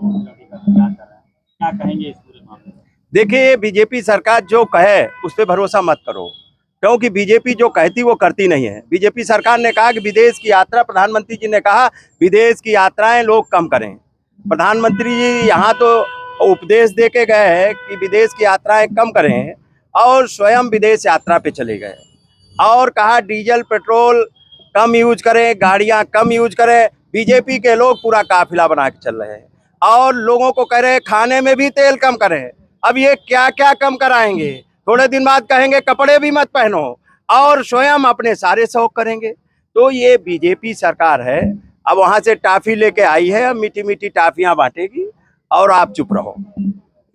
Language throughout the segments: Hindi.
रवि का प्रचार कर रहे हैं, क्या कहेंगे इस पूरे मामले में? देखिए, बीजेपी सरकार जो कहे उस पर भरोसा मत करो, क्योंकि बीजेपी जो कहती वो करती नहीं है। बीजेपी सरकार ने कहा कि विदेश की यात्रा, प्रधानमंत्री जी ने कहा विदेश की यात्राएं लोग कम करें। प्रधानमंत्री जी यहाँ तो उपदेश दे के गए हैं कि विदेश की यात्राएं कम करें, और स्वयं विदेश यात्रा पे चले गए और कहा डीजल पेट्रोल कम यूज करें, गाड़ियां कम यूज करें। बीजेपी के लोग पूरा काफिला बना के चल रहे हैं और लोगों को कह रहे हैं खाने में भी तेल कम करें। अब ये क्या क्या कम कराएंगे? थोड़े दिन बाद कहेंगे कपड़े भी मत पहनो, और स्वयं अपने सारे शौक करेंगे। तो ये बीजेपी सरकार है। अब वहां से टाफी लेके आई है, अब मीठी मीठी टाफियां बांटेगी और आप चुप रहो,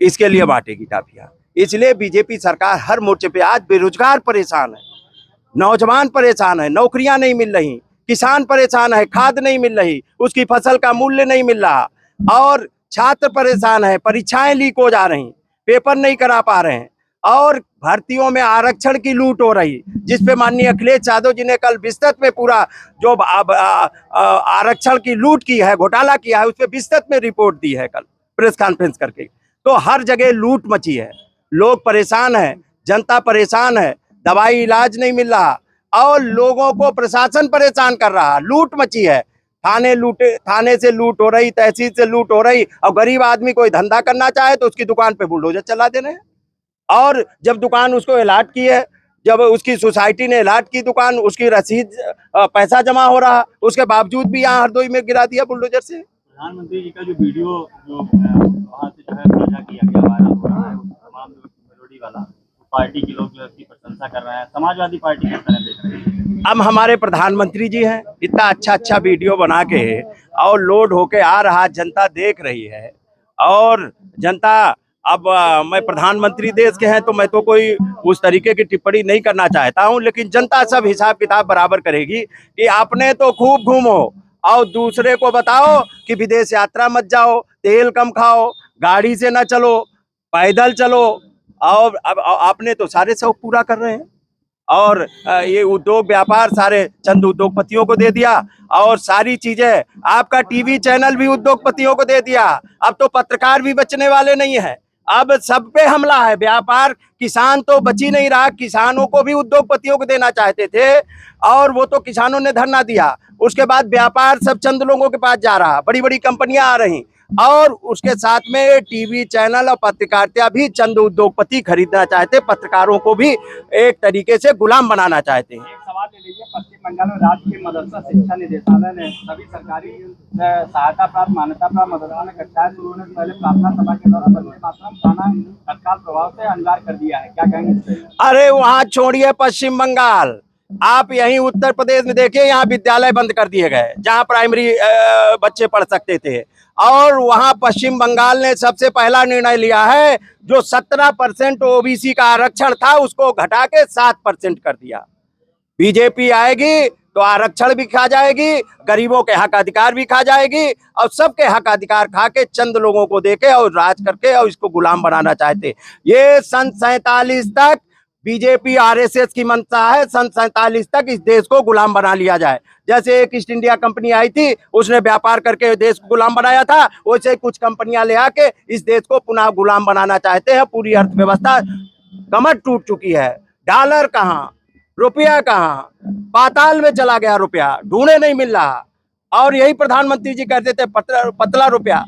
इसके लिए बांटेगी टाफियां। इसलिए बीजेपी सरकार हर मोर्चे पे, आज बेरोजगार परेशान है, नौजवान परेशान है, नौकरियां नहीं मिल रही, किसान परेशान है, खाद नहीं मिल रही, उसकी फसल का मूल्य नहीं मिल रहा, और छात्र परेशान है, परीक्षाएं लीक हो जा रही, पेपर नहीं करा पा रहे हैं, और भर्तियों में आरक्षण की लूट हो रही, जिसपे माननीय अखिलेश यादव जी ने कल विस्तृत में पूरा जो आरक्षण की लूट की है, घोटाला किया है, उस पर विस्तृत में रिपोर्ट दी है कल प्रेस कॉन्फ्रेंस करके। तो हर जगह लूट मची है, लोग परेशान है, जनता परेशान है, दवाई इलाज नहीं मिल रहा, और लोगों को प्रशासन परेशान कर रहा, लूट मची है। थाने से लूट हो रही, तहसील से लूट हो रही, और गरीब आदमी कोई धंधा करना चाहे तो उसकी दुकान पे बुलडोजर चला दे रहे हैं। और जब दुकान उसको अलॉट की है, जब उसकी सोसाइटी ने अलॉट की दुकान, उसकी रसीद पैसा जमा हो रहा, उसके बावजूद भी यहाँ हरदोई में गिरा दिया बुलडोजर से। प्रधानमंत्री जी का जो वीडियो जो वहाँ से जो है साझा किया गया, वायरल हो रहा है, तमाम जो मेलोडी वाला, पार्टी के लोग जो है उसकी प्रशंसा कर रहे हैं, समाजवादी पार्टी किस तरह देख रही है? अब हमारे प्रधानमंत्री जी हैं, इतना अच्छा अच्छा वीडियो बना के और लोड होके आ रहा, जनता देख रही है। और जनता, अब मैं प्रधानमंत्री देश के हैं तो मैं तो कोई उस तरीके की टिप्पणी नहीं करना चाहता हूं, लेकिन जनता सब हिसाब किताब बराबर करेगी कि आपने तो खूब घूमो और दूसरे को बताओ कि विदेश यात्रा मत जाओ, तेल कम खाओ, गाड़ी से ना चलो, पैदल चलो, और अब आपने तो सारे शौक पूरा कर रहे हैं। और ये उद्योग व्यापार सारे चंद उद्योगपतियों को दे दिया, और सारी चीजें, आपका टीवी चैनल भी उद्योगपतियों को दे दिया। अब तो पत्रकार भी बचने वाले नहीं है, अब सब पे हमला है। व्यापार, किसान तो बच ही नहीं रहा, किसानों को भी उद्योगपतियों को देना चाहते थे और वो तो किसानों ने धरना दिया। उसके बाद व्यापार सब चंद लोगों के पास जा रहा, बड़ी बड़ी कंपनियां आ रही, और उसके साथ में टीवी चैनल और पत्रकारिता भी चंद उद्योगपति खरीदना चाहते, पत्रकारों को भी एक तरीके से गुलाम बनाना चाहते हैं। एक सवाल ले लीजिए, पश्चिम बंगाल में राज्य के मदरसा शिक्षा निदेशालय ने सभी सरकारी सहायता प्राप्त, मान्यता प्राप्त मदरसा में कक्षाएं शुरू होने से पहले प्रार्थना सभा के दौरान वंदे मातरम गाना तत्काल प्रभाव से अनिवार्य कर दिया है, क्या कहेंगे इस पे? अरे वहां छोड़िए पश्चिम बंगाल, आप यहीं उत्तर प्रदेश में देखिए, यहाँ विद्यालय बंद कर दिए गए जहाँ प्राइमरी बच्चे पढ़ सकते थे, और वहाँ पश्चिम बंगाल ने सबसे पहला निर्णय लिया है, जो 17% ओबीसी का आरक्षण था उसको घटा के 7% कर दिया। बीजेपी आएगी तो आरक्षण भी खा जाएगी, गरीबों के हक अधिकार भी खा जाएगी, और सबके हक अधिकार खा के चंद लोगों को देके और राज करके और इसको गुलाम बनाना चाहते। ये सन 47 तक बीजेपी आरएसएस की मंशा है, सन 47 तक इस देश को गुलाम बना लिया जाए। जैसे एक ईस्ट इंडिया कंपनी आई थी, उसने व्यापार करके देश को गुलाम बनाया था, वैसे कुछ कंपनियां ले आके इस देश को पुनः गुलाम बनाना चाहते हैं। पूरी अर्थव्यवस्था कमर टूट चुकी है, डॉलर कहाँ, रुपया कहाँ, पाताल में चला गया रुपया, ढूंढे नहीं मिल रहा। और यही प्रधानमंत्री जी कहते थे पतला रुपया,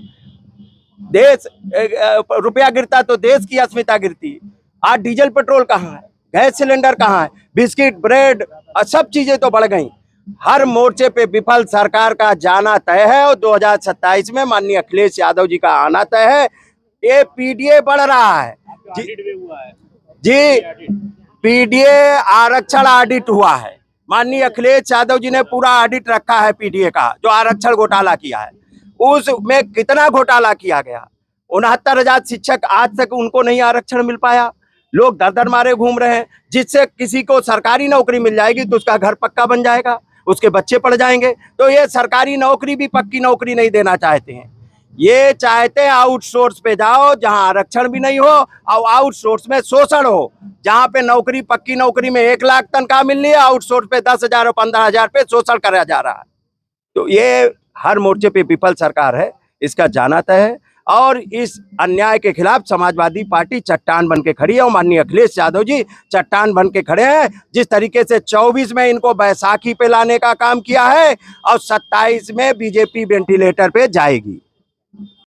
देश रुपया गिरता तो देश की अस्मिता गिरती। आज डीजल पेट्रोल कहाँ है, गैस सिलेंडर कहाँ है, बिस्किट ब्रेड सब चीजें तो बढ़ गई। हर मोर्चे पे विफल सरकार का जाना तय है, और 2027 में माननीय अखिलेश यादव जी का आना तय है। ये पीडीए बढ़ रहा है जी, पीडीए आरक्षण ऑडिट हुआ है, माननीय अखिलेश यादव जी ने पूरा ऑडिट रखा है पीडीए का, जो आरक्षण घोटाला किया है उसमें कितना घोटाला किया गया। 69,000 शिक्षक आज तक उनको नहीं आरक्षण मिल पाया, लोग दर दर मारे घूम रहे हैं। जिससे किसी को सरकारी नौकरी मिल जाएगी तो उसका घर पक्का बन जाएगा, उसके बच्चे पढ़ जाएंगे। तो ये सरकारी नौकरी भी पक्की नौकरी नहीं देना चाहते हैं, ये चाहते हैं आउटसोर्स पे जाओ जहां आरक्षण भी नहीं हो, और आउटसोर्स में शोषण हो, जहां पे नौकरी, पक्की नौकरी में 1 लाख तनख्वाह मिल रही है, आउटसोर्स पे 10,000 और 15,000 पे शोषण करा जा रहा है। तो ये हर मोर्चे पे विफल सरकार है, इसका जाना तय है। और इस अन्याय के खिलाफ समाजवादी पार्टी चट्टान बन के खड़ी है और माननीय अखिलेश यादव जी चट्टान बन के खड़े हैं। जिस तरीके से 24 में इनको बैसाखी पे लाने का काम किया है और 27 में बीजेपी वेंटिलेटर पे जाएगी।